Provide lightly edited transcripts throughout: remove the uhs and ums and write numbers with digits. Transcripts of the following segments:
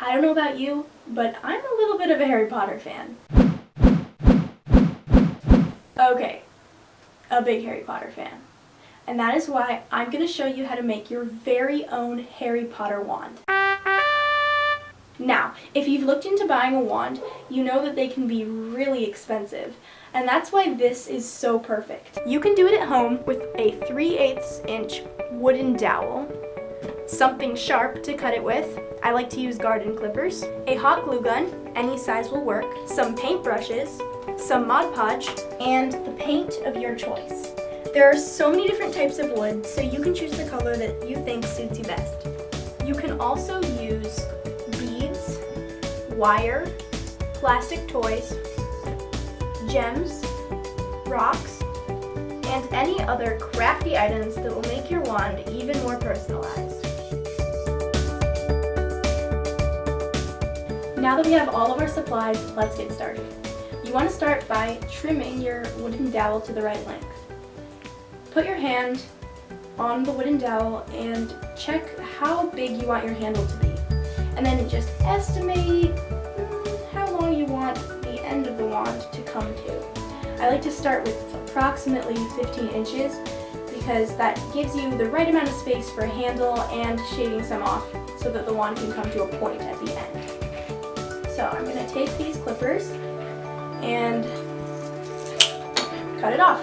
I don't know about you, but I'm a little bit of a Harry Potter fan. Okay, a big Harry Potter fan. And that is why I'm going to show you how to make your very own Harry Potter wand. Now, if you've looked into buying a wand, you know that they can be really expensive. And that's why this is so perfect. You can do it at home with a 3/8 inch wooden dowel, something sharp to cut it with. I like to use garden clippers, a hot glue gun, any size will work, some paintbrushes, some Mod Podge, and the paint of your choice. There are so many different types of wood, so you can choose the color that you think suits you best. You can also use beads, wire, plastic toys, gems, rocks, and any other crafty items that will make your wand even more personalized. Now that we have all of our supplies, let's get started. You want to start by trimming your wooden dowel to the right length. Put your hand on the wooden dowel and check how big you want your handle to be. And then just estimate how long you want the end of the wand to come to. I like to start with approximately 15 inches because that gives you the right amount of space for a handle and shaving some off so that the wand can come to a point at the end. So I'm going to take these clippers and cut it off.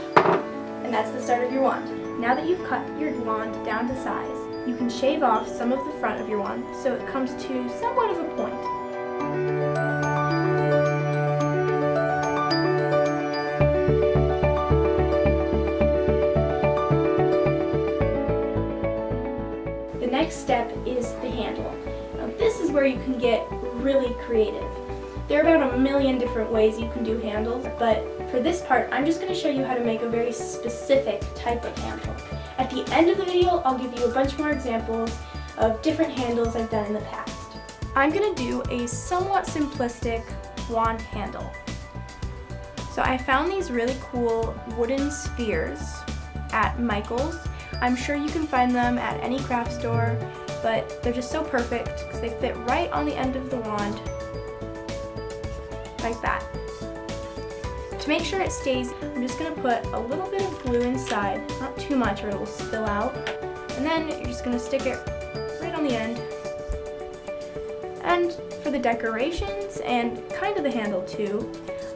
And that's the start of your wand. Now that you've cut your wand down to size, you can shave off some of the front of your wand so it comes to somewhat of a point. The next step is the handle. Now this is where you can get really creative. There are about a million different ways you can do handles, but for this part, I'm just going to show you how to make a very specific type of handle. At the end of the video, I'll give you a bunch more examples of different handles I've done in the past. I'm going to do a somewhat simplistic wand handle. So I found these really cool wooden spheres at Michael's. I'm sure you can find them at any craft store, but they're just so perfect because they fit right on the end of the wand, like that. To make sure it stays, I'm just going to put a little bit of glue inside, not too much or it will spill out, and then you're just going to stick it right on the end. And for the decorations and kind of the handle too,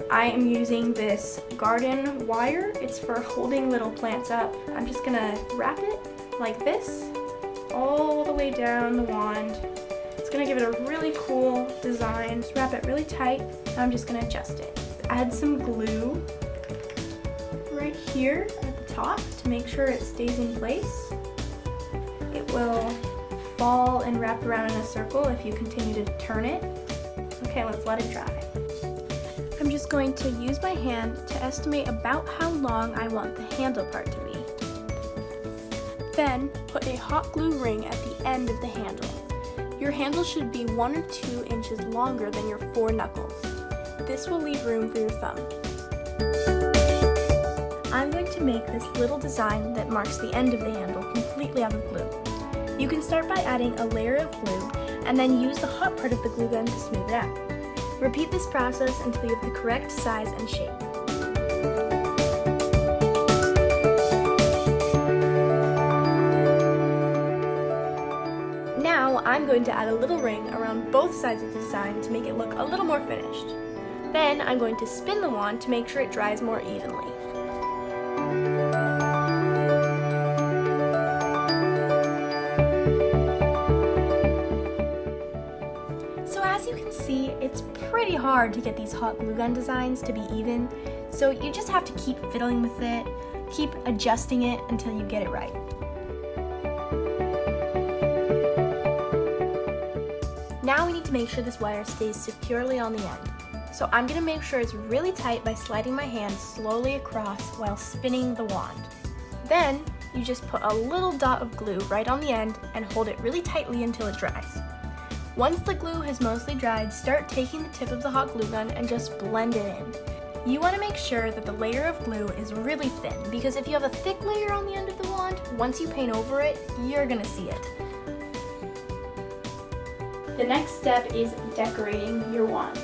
I am using this garden wire. It's for holding little plants up. I'm just going to wrap it like this all the way down the wand. It's going to give it a really cool design. Just wrap it really tight, and I'm just going to adjust it. Add some glue right here at the top to make sure it stays in place. It will fall and wrap around in a circle if you continue to turn it. Okay, let's let it dry. I'm just going to use my hand to estimate about how long I want the handle part to be. Then put a hot glue ring at the end of the handle. Your handle should be 1 or 2 inches longer than your 4 knuckles. This will leave room for your thumb. I'm going to make this little design that marks the end of the handle completely out of glue. You can start by adding a layer of glue and then use the hot part of the glue gun to smooth it out. Repeat this process until you have the correct size and shape. Now I'm going to add a little ring around both sides of the design to make it look a little more finished. Then I'm going to spin the wand to make sure it dries more evenly. So as you can see, it's pretty hard to get these hot glue gun designs to be even, so you just have to keep fiddling with it, keep adjusting it until you get it right. Now we need to make sure this wire stays securely on the end. So I'm going to make sure it's really tight by sliding my hand slowly across while spinning the wand. Then you just put a little dot of glue right on the end and hold it really tightly until it dries. Once the glue has mostly dried, start taking the tip of the hot glue gun and just blend it in. You want to make sure that the layer of glue is really thin, because if you have a thick layer on the end of the wand, once you paint over it, you're going to see it. The next step is decorating your wand.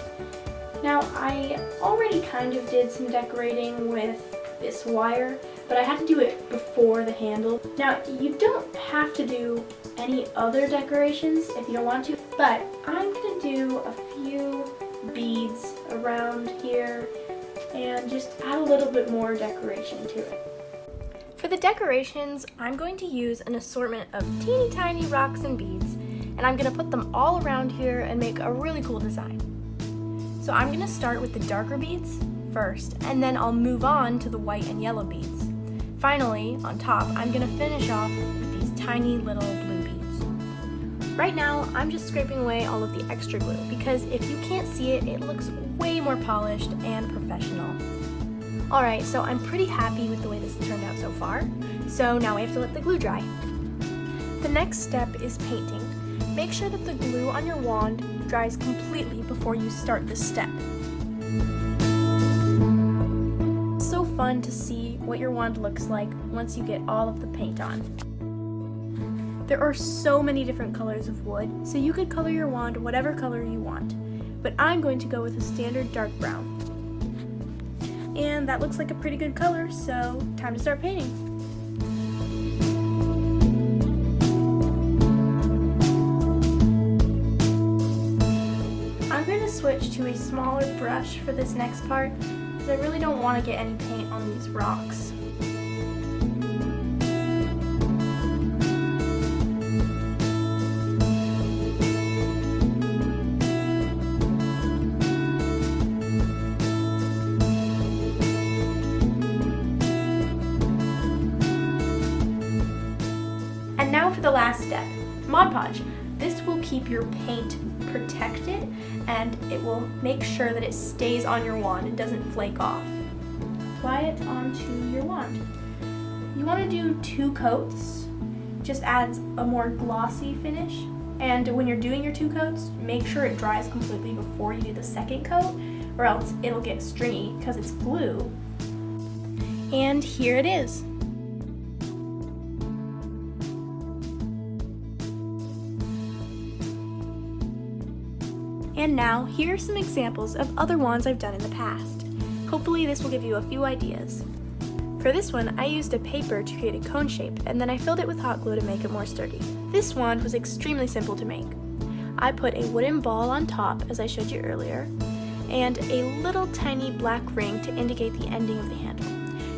Now, I already kind of did some decorating with this wire, but I had to do it before the handle. Now, you don't have to do any other decorations if you don't want to, but I'm going to do a few beads around here and just add a little bit more decoration to it. For the decorations, I'm going to use an assortment of teeny tiny rocks and beads, and I'm going to put them all around here and make a really cool design. So I'm going to start with the darker beads first, and then I'll move on to the white and yellow beads. Finally, on top, I'm going to finish off with these tiny little blue beads. Right now, I'm just scraping away all of the extra glue because if you can't see it, it looks way more polished and professional. Alright, so I'm pretty happy with the way this turned out so far, so now we have to let the glue dry. The next step is painting. Make sure that the glue on your wand dries completely before you start this step. It's so fun to see what your wand looks like once you get all of the paint on. There are so many different colors of wood, so you could color your wand whatever color you want, but I'm going to go with a standard dark brown. And that looks like a pretty good color, so time to start painting. I'm going to switch to a smaller brush for this next part, because I really don't want to get any paint on these rocks. And now for the last step, Mod Podge. This will keep your paint protected and it will make sure that it stays on your wand and doesn't flake off. Apply it onto your wand. You want to do 2 coats, just adds a more glossy finish. And when you're doing your 2 coats, make sure it dries completely before you do the second coat, or else it'll get stringy because it's glue. And here it is. And now, here are some examples of other wands I've done in the past. Hopefully this will give you a few ideas. For this one, I used a paper to create a cone shape, and then I filled it with hot glue to make it more sturdy. This wand was extremely simple to make. I put a wooden ball on top, as I showed you earlier, and a little tiny black ring to indicate the ending of the handle.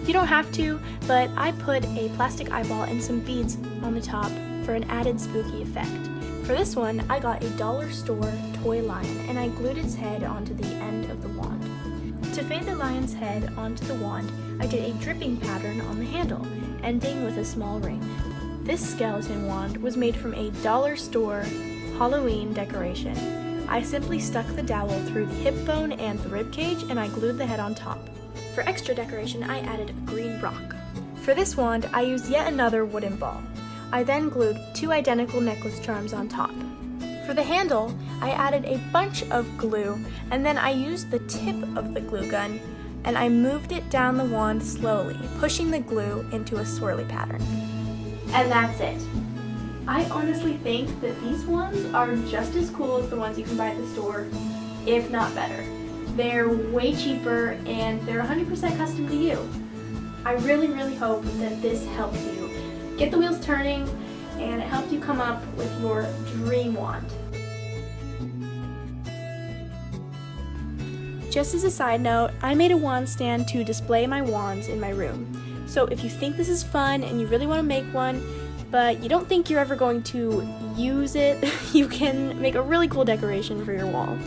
You don't have to, but I put a plastic eyeball and some beads on the top for an added spooky effect. For this one, I got a dollar store toy lion and I glued its head onto the end of the wand. To fade the lion's head onto the wand, I did a dripping pattern on the handle, ending with a small ring. This skeleton wand was made from a dollar store Halloween decoration. I simply stuck the dowel through the hip bone and the rib cage and I glued the head on top. For extra decoration, I added a green rock. For this wand, I used yet another wooden ball. I then glued 2 identical necklace charms on top. For the handle, I added a bunch of glue and then I used the tip of the glue gun and I moved it down the wand slowly, pushing the glue into a swirly pattern. And that's it. I honestly think that these ones are just as cool as the ones you can buy at the store, if not better. They're way cheaper and they're 100% custom to you. I really hope that this helped you get the wheels turning and it helped you come up with your dream wand. Just as a side note, I made a wand stand to display my wands in my room. So if you think this is fun and you really want to make one, but you don't think you're ever going to use it, you can make a really cool decoration for your wall.